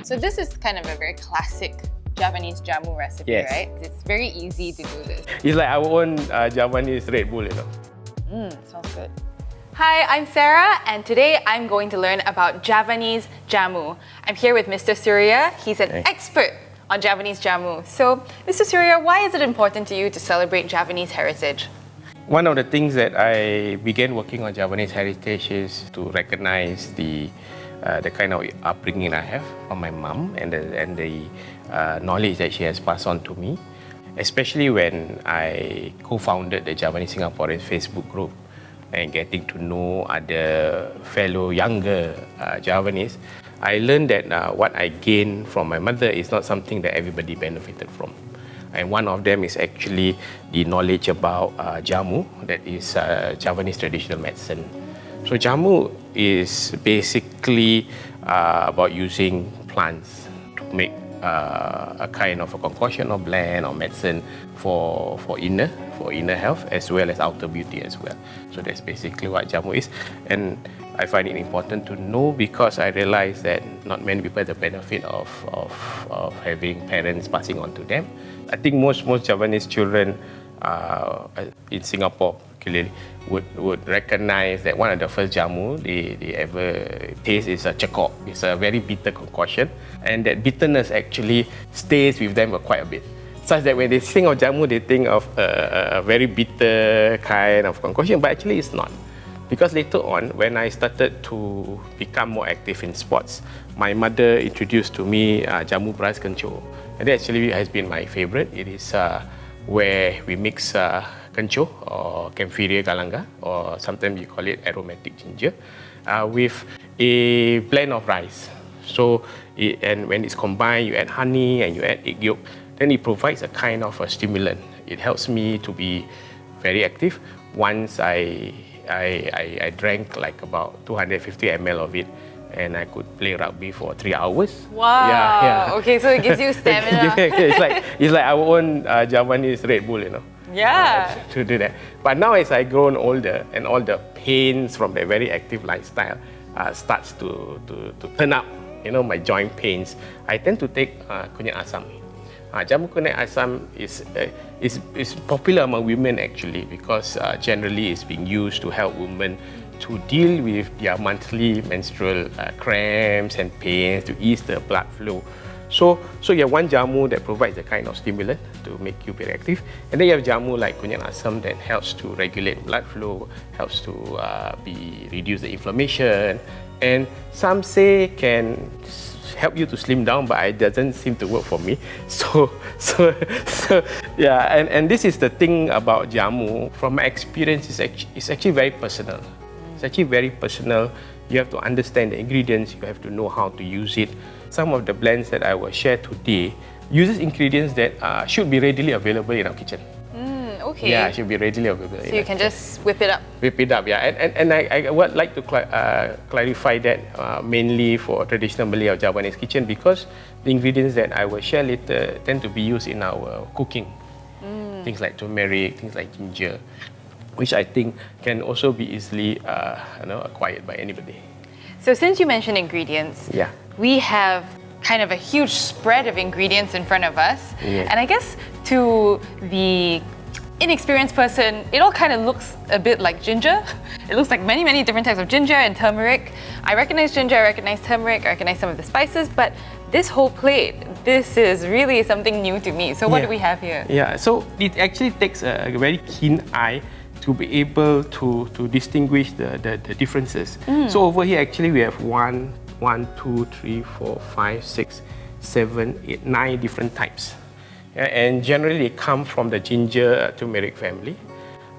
So this is kind of a very classic Javanese jamu recipe, Yes. right? It's very easy to do this. It's like our own Javanese Red Bull, you know. Sounds good. Hi, I'm Sarah, and today I'm going to learn about Javanese jamu. I'm here with Mr. Surya. He's an expert on Javanese jamu. So, Mr. Surya, why is it important to you to celebrate Javanese heritage? One of the things that I began working on Javanese heritage is to recognize the kind of upbringing I have from my mom and the knowledge that she has passed on to me, especially when I co-founded the Javanese Singaporeans Facebook group and getting to know other fellow younger Javanese. I learned that what I gained from my mother is not something that everybody benefited from. And one of them is actually the knowledge about Jamu, that is Javanese traditional medicine. So Jamu is basically about using plants to make a kind of a concoction or blend or medicine for inner health as well as outer beauty as well. So that's basically what Jamu is. And I find it important to know because I realize that not many people have the benefit of having parents passing on to them. I think most Javanese children in Singapore clearly would recognize that one of the first jamu they ever taste is a cekok. It's a very bitter concoction, and that bitterness actually stays with them for quite a bit. Such that when they think of jamu, they think of a very bitter kind of concoction, but actually it's not. Because later on, when I started to become more active in sports, my mother introduced to me jamu beras kencur. And that actually has been my favorite. It is where we mix kencur or Kaempferia galanga, or sometimes you call it aromatic ginger, with a blend of rice. So, and when it's combined, you add honey and you add egg yolk, then it provides a kind of a stimulant. It helps me to be very active. Once I drank like about 250 ml of it, and I could play rugby for 3 hours. Wow. Yeah. Okay, so it gives you stamina. it's like our own Javanese Red Bull, you know. Yeah. To do that. But now as I grown older and all the pains from the very active lifestyle starts to turn up, you know, my joint pains, I tend to take kunyit asam. Jamu kunyit asam is popular among women actually because generally it's being used to help women to deal with their monthly menstrual cramps and pains, to ease the blood flow. So you have one jamu that provides a kind of stimulant to make you very active, and then you have jamu like kunyit asam that helps to regulate blood flow, helps to reduce the inflammation, and some say can help you to slim down, but it doesn't seem to work for me. So yeah, and this is the thing about jamu. From my experience, it's actually very personal. It's actually very personal. You have to understand the ingredients, you have to know how to use it. Some of the blends that I will share today uses ingredients that should be readily available in our kitchen. Okay. Yeah, should be readily available. So you can just whip it up. Whip it up, yeah. And I would like to clarify that mainly for traditional Malay or Javanese kitchen, because the ingredients that I will share later tend to be used in our cooking. Things like turmeric, things like ginger, which I think can also be easily acquired by anybody. So since you mentioned ingredients, Yeah. we have kind of a huge spread of ingredients in front of us. Yeah. And I guess to the inexperienced person, it all kind of looks a bit like ginger. It looks like many, many different types of ginger and turmeric. I recognize ginger, I recognize turmeric, I recognize some of the spices, but this whole plate, this is really something new to me. So what do we have here? Yeah, so it actually takes a very keen eye to be able to distinguish the differences. So over here actually we have 1, 2, 3, 4, 5, 6, 7, 8, 9 different types. And generally they come from the ginger turmeric family.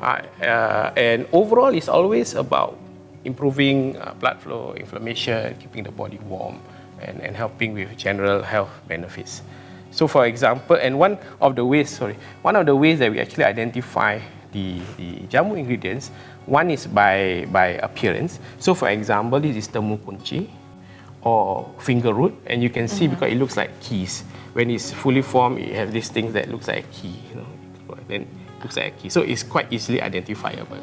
And overall it's always about improving blood flow, inflammation, keeping the body warm, and helping with general health benefits. So for example, and one of the ways that we actually identify the jamu ingredients, one is by appearance. So for example, this is temu kunci or finger root, and you can see because it looks like keys. When it's fully formed, you have these things that looks like a key, you know, then it looks like a key. So it's quite easily identifiable.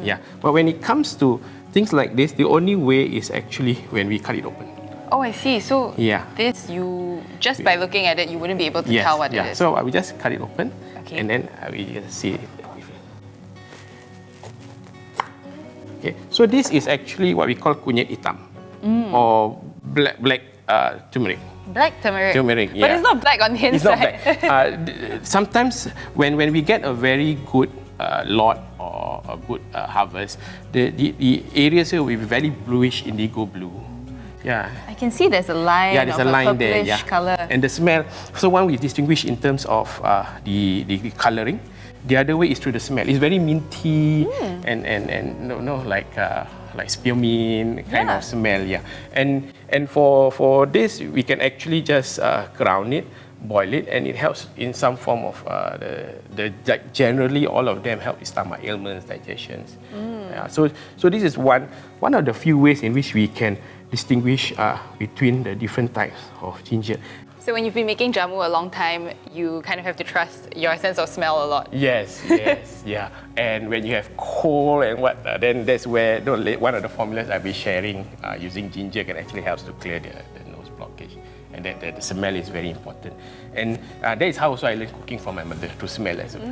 Yeah, but when it comes to things like this, the only way is actually when we cut it open. Oh, I see. So Yeah. this, you just by looking at it, you wouldn't be able to Yes, tell what yeah. it is. So we just cut it open, Okay. and then we just see it. Okay, so this is actually what we call kunyit hitam, or black turmeric. Black turmeric. Turmeric, But yeah. it's not black on the inside. It's not black. Sometimes when we get a very good lot or a good harvest, the areas here will be very bluish indigo blue. Yeah. I can see there's a line Yeah, there's of a line there. purplish Yeah. color. And the smell. So one we distinguish in terms of the coloring. The other way is through the smell. It's very minty and like spearmint kind Yeah. of smell. Yeah. And for this we can actually just ground it, boil it, and it helps in some form of like generally all of them help with stomach ailments, digestions. Yeah. So this is one of the few ways in which we can distinguish between the different types of ginger. So when you've been making jamu a long time, you kind of have to trust your sense of smell a lot. Yes, yeah. And when you have cold and then that's where one of the formulas I'll be sharing using ginger can actually helps to clear the nose blockage. And then the smell is very important. And that is how also I learned cooking from my mother, to smell as well.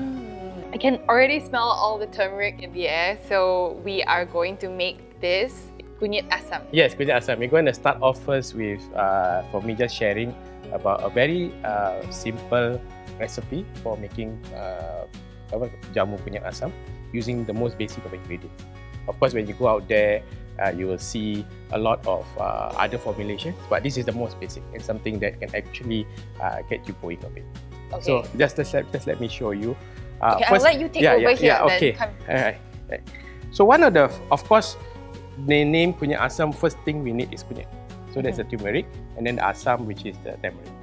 I can already smell all the turmeric in the air, so we are going to make this kunyit asam. Yes, kunyit asam. We're going to start off first with, for me, just sharing about a very simple recipe for making jamu kunyit asam using the most basic of ingredients. Of course, when you go out there, you will see a lot of other formulations, but this is the most basic and something that can actually get you going a bit. Okay. So just let me show you. Okay, I'll let you take over here. Yeah, okay. Alright. So one of the, of course, the name kunyit asam, first thing we need is kunyit. So that's the turmeric, and then the asam, which is the tamarind.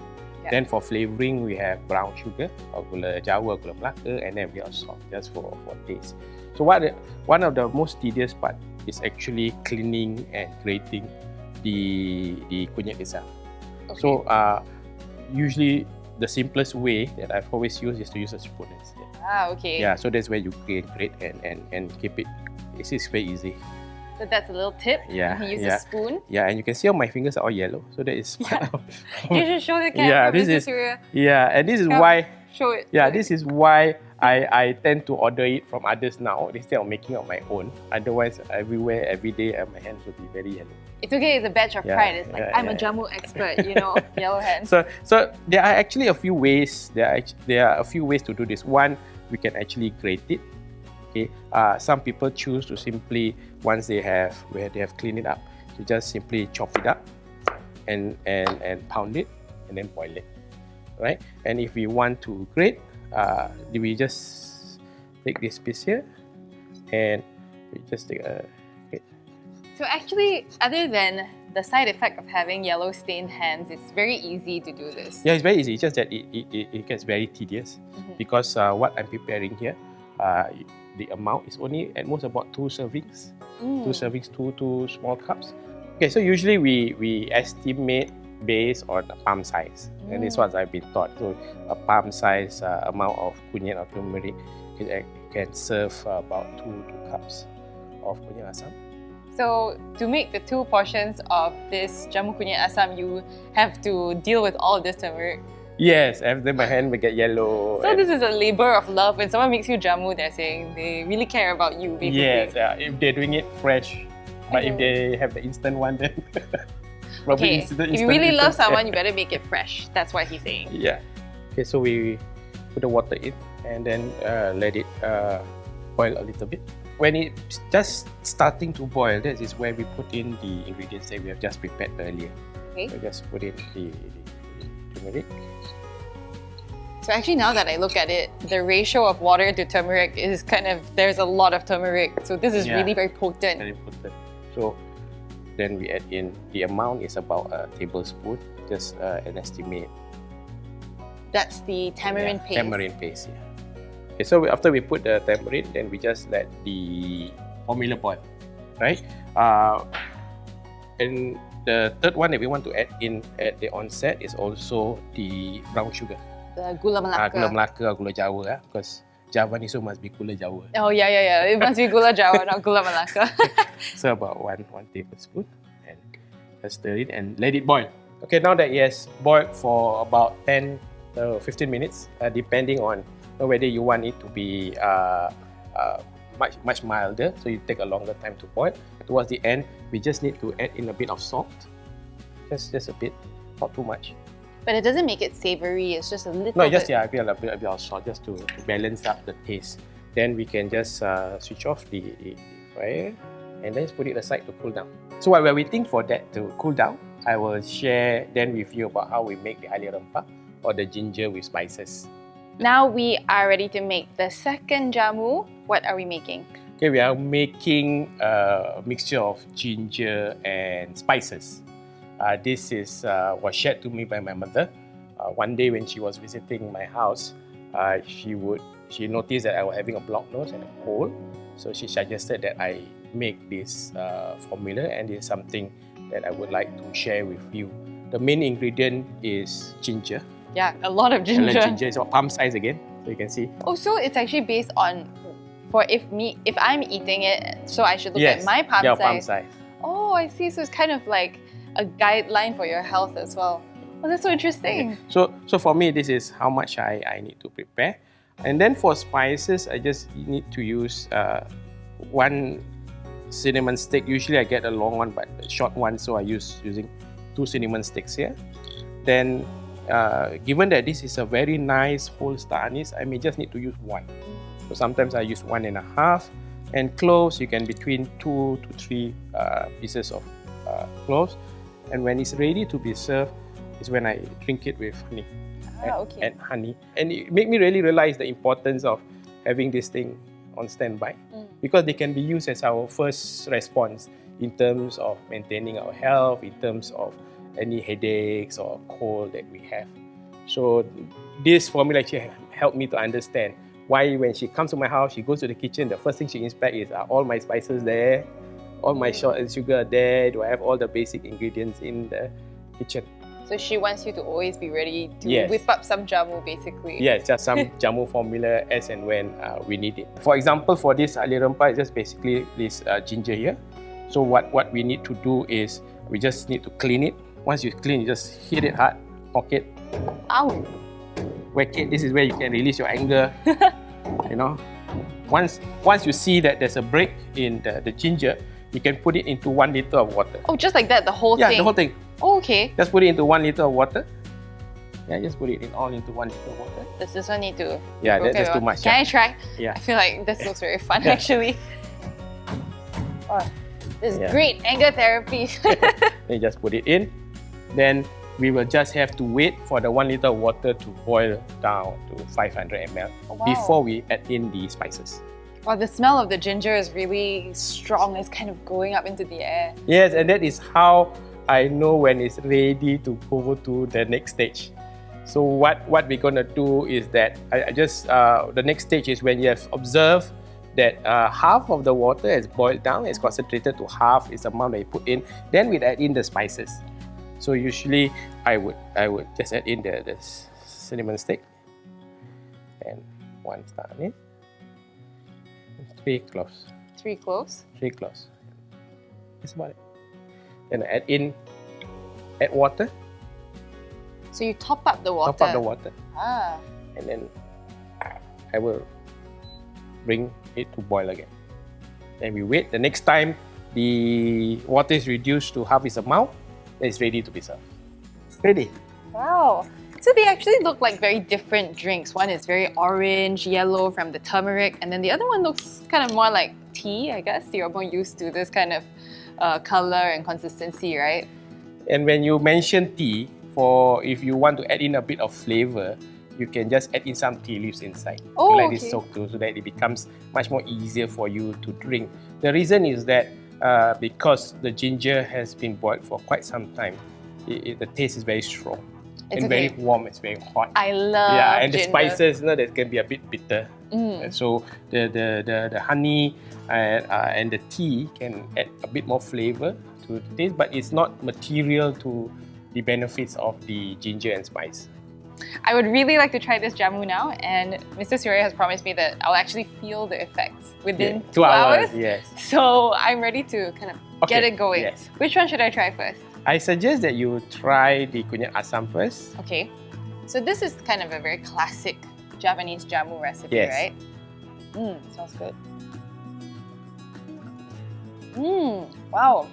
Yeah. Then for flavoring, we have brown sugar, or gula Jawa, gula Melaka, and then we have salt, just for taste. So one of the most tedious part is actually cleaning and grating the kunyit itself. Okay. So usually the simplest way that I've always used is to use a spoon instead. Ah, okay. Yeah, so that's where you grate and keep it. It's very easy. So that's a little tip. Yeah, You can use yeah. a spoon. Yeah, and you can see all my fingers are all yellow, so that is part of. You should show the camera, Yeah, this Mr. is Surya. yeah, and this is Come, why. Show it. Yeah, show this it. is why I tend to order it from others now instead of making on my own. Otherwise, everywhere, every day, my hands will be very yellow. It's okay, it's a badge of Yeah, pride. It's like, yeah, I'm a yeah. jamu expert, you know, yellow hands. So there are actually a few ways. There are a few ways to do this. One, we can actually grate it. Okay. Some people choose to simply, once they have cleaned it up, to just simply chop it up and pound it and then boil it, right? And if we want to grate, we just take this piece here and we just take a grate. So actually, other than the side effect of having yellow stained hands, it's very easy to do this. Yeah, it's very easy. It's just that it gets very tedious because what I'm preparing here, the amount is only at most about 2 servings. 2 servings, two small cups. Okay, so usually we estimate based on a palm size, and this is what I've been taught. So a palm size amount of kunyit or turmeric can serve about 2 cups of kunyit asam. So to make the 2 portions of this jamu kunyit asam, you have to deal with all of this turmeric. Yes, after my hand will get yellow. So this is a labor of love. When someone makes you jamu, they're saying they really care about you, basically. Yes, if they're doing it fresh. But if they have the instant one, then probably Okay, if you really love someone, you better make it fresh. That's what he's saying. Yeah. Okay, so we put the water in and then let it boil a little bit. When it's just starting to boil, that is where we put in the ingredients that we have just prepared earlier. Okay. So just put in the turmeric. So actually, now that I look at it, the ratio of water to turmeric is kind of, there's a lot of turmeric. So this is Yeah. really very potent. Very important. So then we add in, the amount is about a tablespoon, just an estimate. That's the tamarind paste. Tamarind paste, yeah. Okay, so after we put the tamarind, then we just let the formula boil, right? And the third one that we want to add in at the onset is also the brown sugar. The gula Melaka. Gula Melaka or gula Jawa, because Javanese so must be gula Jawa. Oh yeah. It must be gula Jawa, not gula Melaka. So about one tablespoon, and Just stir it and let it boil. Okay, now that it has boiled for about 10 to 15 minutes, depending on whether you want it to be much milder, so you take a longer time to boil. Towards the end, we just need to add in a bit of salt. Just a bit, not too much. But it doesn't make it savory, it's just a little No, bit. just a bit of salt just to balance up the taste. Then we can just switch off the fire and then just put it aside to cool down. So while we're waiting for that to cool down, I will share then with you about how we make the halia rempah or the ginger with spices. Now we are ready to make the second jamu. What are we making? Okay, we are making a mixture of ginger and spices. This was shared to me by my mother. One day when she was visiting my house, she noticed that I was having a blocked nose and a cold. So she suggested that I make this formula, and it's something that I would like to share with you. The main ingredient is ginger. Yeah, a lot of ginger. A lot of ginger. It's about palm size again, so you can see. Oh, so it's actually based on if I'm eating it, so I should look at my palm size. Palm size. Oh, I see. So it's kind of like a guideline for your health as well. Oh, that's so interesting. Okay. So for me, this is how much I need to prepare. And then for spices, I just need to use one cinnamon stick. Usually I get a long one, but a short one, so I using 2 cinnamon sticks here. Then, given that this is a very nice whole star anise, I may just need to use 1. So sometimes I use 1.5. And cloves, you can between 2 to 3 pieces of cloves. And when it's ready to be served, is when I drink it with honey. Okay. Add honey. And it made me really realize the importance of having this thing on standby, because they can be used as our first response in terms of maintaining our health, in terms of any headaches or cold that we have. So this formula actually helped me to understand why when she comes to my house, she goes to the kitchen, the first thing she inspects is, are all my spices there? All my salt and sugar are there? Do I have all the basic ingredients in the kitchen? So she wants you to always be ready to whip up some jamu, basically. Yes, just some jamu formula as and when we need it. For example, for this halia rempah, it's just basically this ginger here. So what we need to do is, we just need to clean it. Once you clean, you just hit it hard, poke it. Ow! Whack it. This is where you can release your anger. You know, once you see that there's a break in the ginger, you can put it into 1 liter of water. Oh, just like that, the whole thing? Yeah, the whole thing. Oh, okay. Just put it into 1 liter of water. Yeah, just put it all into 1 liter of water. Does this one need to... Yeah, that's too much. Can I try? Yeah. I feel like this looks very fun, actually. Oh, this is great anger therapy. Then you just put it in. Then we will just have to wait for the 1 liter of water to boil down to 500 ml before we add in the spices. Wow, the smell of the ginger is really strong. It's kind of going up into the air. Yes, and that is how I know when it's ready to go to the next stage. So what we're gonna do is that the next stage is when you have observed that half of the water has boiled down, it's concentrated to half is the amount that you put in. Then we add in the spices. So usually I would just add in the cinnamon stick and 1 star anise, 3 cloves. 3 cloves? 3 cloves. That's about it. Then I add water. So you top up the water? Top up the water. Ah. And then I will bring it to boil again. Then we wait. The next time the water is reduced to half its amount, then it's ready to be served. Ready. Wow. So they actually look like very different drinks. One is very orange, yellow from the turmeric, and then the other one looks kind of more like tea, I guess. You're more used to this kind of color and consistency, right? And when you mention tea, if you want to add in a bit of flavor, you can just add in some tea leaves inside. Oh, let it soak too, so that it becomes much more easier for you to drink. The reason is that because the ginger has been boiled for quite some time, the taste is very strong. It's very warm, it's very hot. I love and ginger. The spices, that can be a bit bitter. And so the honey and the tea can add a bit more flavor to the taste, but it's not material to the benefits of the ginger and spice. I would really like to try this jamu now, and Mr. Surya has promised me that I'll actually feel the effects within 2 hours. Yes. So I'm ready to kind of get it going. Yes. Which one should I try first? I suggest that you try the kunyit asam first. Okay. So this is kind of a very classic Javanese jamu recipe, Yes. right? Smells good. Wow.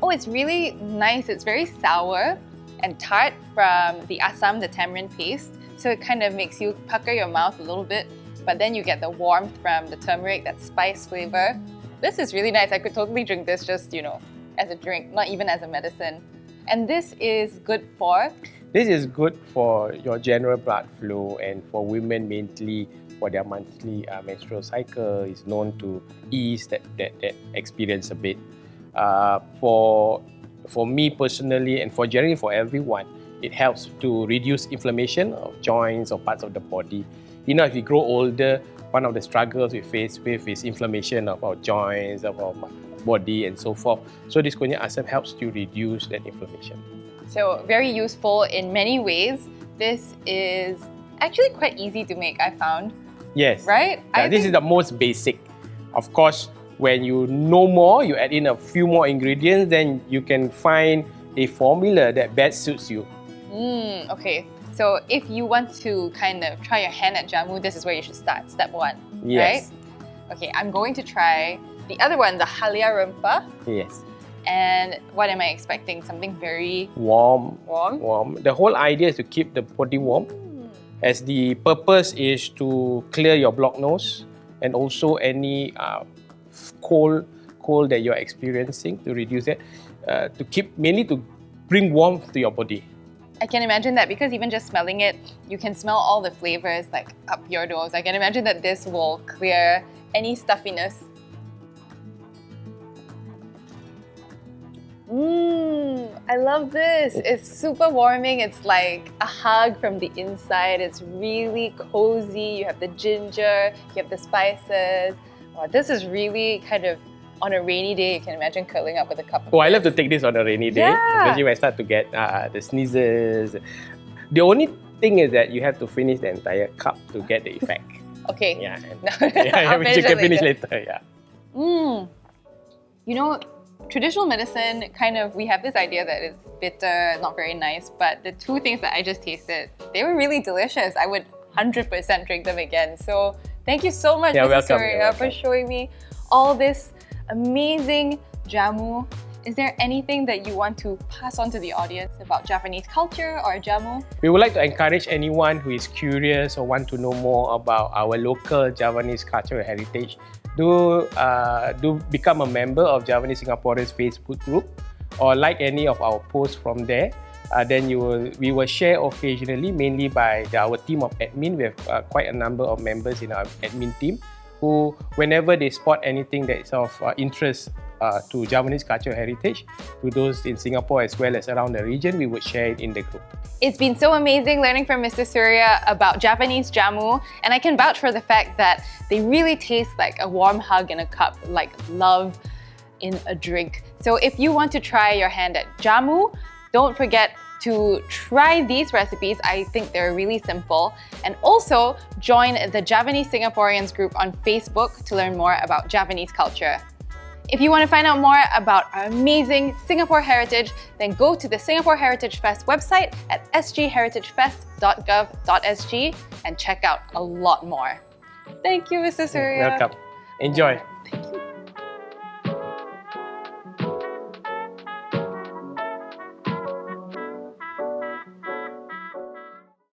Oh, it's really nice. It's very sour and tart from the asam, the tamarind paste. So it kind of makes you pucker your mouth a little bit, but then you get the warmth from the turmeric, that spice flavor. This is really nice. I could totally drink this just, as a drink, not even as a medicine. And this is good for? This is good for your general blood flow and for women mainly for their monthly menstrual cycle. Is known to ease that experience a bit. For me personally and generally for everyone, it helps to reduce inflammation of joints or parts of the body. If we grow older, one of the struggles we face with is inflammation of our joints, of our body and so forth. So this kunyit asam helps to reduce that inflammation. So very useful in many ways. This is actually quite easy to make, I found. Yes. Right? This is the most basic. Of course, when you know more, you add in a few more ingredients, then you can find a formula that best suits you. Okay. So if you want to kind of try your hand at jamu, this is where you should start. Step 1. Yes. Right? Okay, I'm going to try the other one, the halia rempah. Yes. And what am I expecting? Something very warm. Warm? The whole idea is to keep the body warm, as the purpose is to clear your blocked nose and also any cold that you're experiencing, to reduce it, mainly to bring warmth to your body. I can imagine that because even just smelling it, you can smell all the flavors like up your nose. I can imagine that this will clear any stuffiness. I love this. It's super warming. It's like a hug from the inside. It's really cozy. You have the ginger, you have the spices. Wow, this is really kind of, on a rainy day, you can imagine curling up with a cup of I love to take this on a rainy day, especially when I start to get the sneezes. The only thing is that you have to finish the entire cup to get the effect. Okay. Yeah. Which you can finish later. Yeah. Traditional medicine, we have this idea that it's bitter, not very nice, but the two things that I just tasted, they were really delicious. I would 100% drink them again. So thank you so much, Mr. Surya, for showing me all this amazing jamu. Is there anything that you want to pass on to the audience about Javanese culture or jamu? We would like to encourage anyone who is curious or want to know more about our local Javanese cultural heritage. Do become a member of Javanese Singaporeans Facebook group or like any of our posts from there. Then we will share occasionally, mainly by our team of admin. We have quite a number of members in our admin team who, whenever they spot anything that is of interest to Javanese cultural heritage, to those in Singapore as well as around the region, we would share it in the group. It's been so amazing learning from Mr. Surya about Javanese jamu, and I can vouch for the fact that they really taste like a warm hug in a cup, like love in a drink. So if you want to try your hand at jamu, don't forget to try these recipes. I think they're really simple. And also join the Javanese Singaporeans group on Facebook to learn more about Javanese culture. If you want to find out more about our amazing Singapore heritage, then go to the Singapore Heritage Fest website at sgheritagefest.gov.sg and check out a lot more. Thank you, Mr. Surya. Welcome. Enjoy.